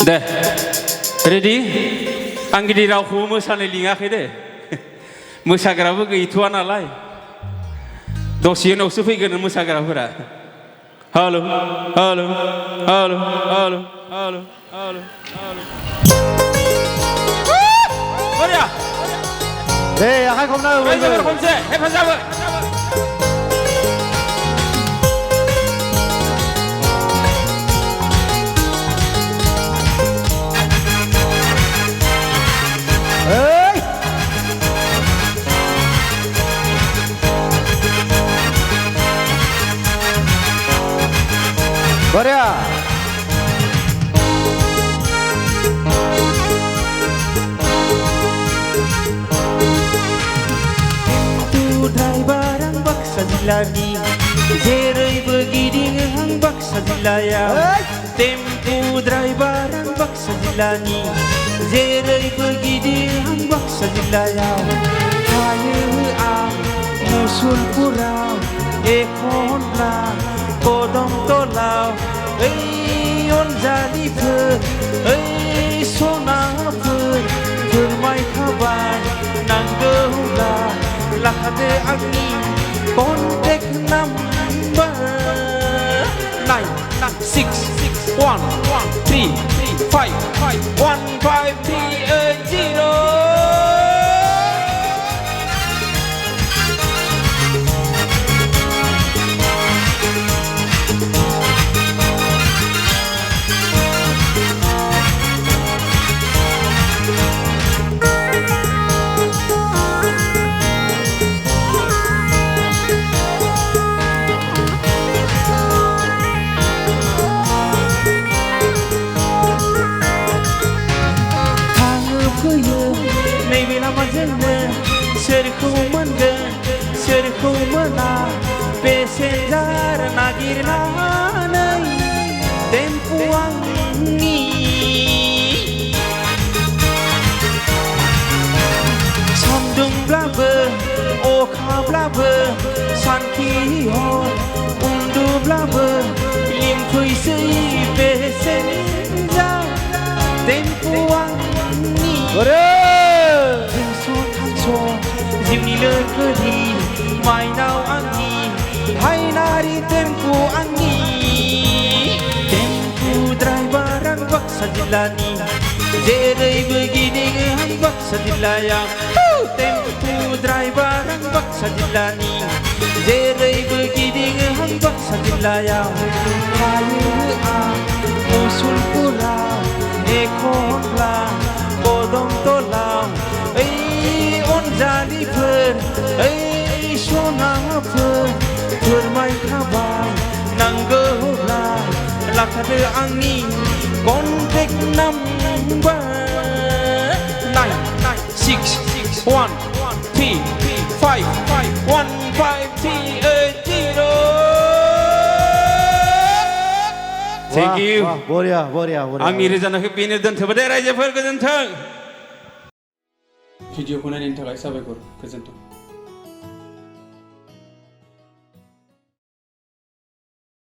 दे ready आं गिदिर रावखौबो मोसानो लिङाखै दे मोसाग्राबो गैथ'वा नालाय दसे उनावसो फैगोन मोसाग्राफोरा हेल' हेल' हेल' हेल' हेल' हेल' बरिया दे आखाइ खमना रायजोफोर खनसे हेफाजाब बरिया ड्राइभार आं बाक्सा जिल्लानि जेरैबो गिदिङो आं बाक्सा जिल्लायाव टेम्पु ड्राइभार आं बाक्सा जिल्लानि जेरैबो गिदिङो आं बाक्सा जिल्लायाव थायो आं मुसलपुराव एखनब्ला कदमतलाव ओइ अनजालिफोर ओइ सनाफोर फोरमायखाबाय नांगौब्ला लाखादो आंनि कन्टेक्ट नाम्बार 96113515380 नैबे लामाजोंनो सोरखौ मोनगोन सोरखौ मोना पेसेन्जार नागिरनानै टेम्पु आंनि सान्दुंब्लाबो अखाब्लाबो सानखि हर उन्दुब्लाबो लिंफैसै पेसेन्जार टेम्पु आंनि जिउनि लोगोरि माइनाव आंनि हायनारि टेम्पु आंनि टेम्पु ड्राइभार आं बाक्सा जिल्लानि जेरैबो गिदिङो आं बाक्सा जिल्लायाव टेम्पु ड्राइभार आं बाक्सा जिल्लानि जेरैबो गिदिङो आं बाक्सा जिल्लायाव थायो आं मुसलपुराव एखनब्ला कदमतलाव ओइ अनजालिफोर ओइ सनाफोर फोरमायखाबाय नांगौब्ला लाखादो आंनि कन्टेक्ट नाम्बार 96135515380 Thank you. बरिया बरिया आंनि रोजानायखौ बेनो दोनथ'बाय दे रायजोफोर गोजोन्थों भिडिअखौ नायनायनि थाखाय साबायखर गोजोन्थों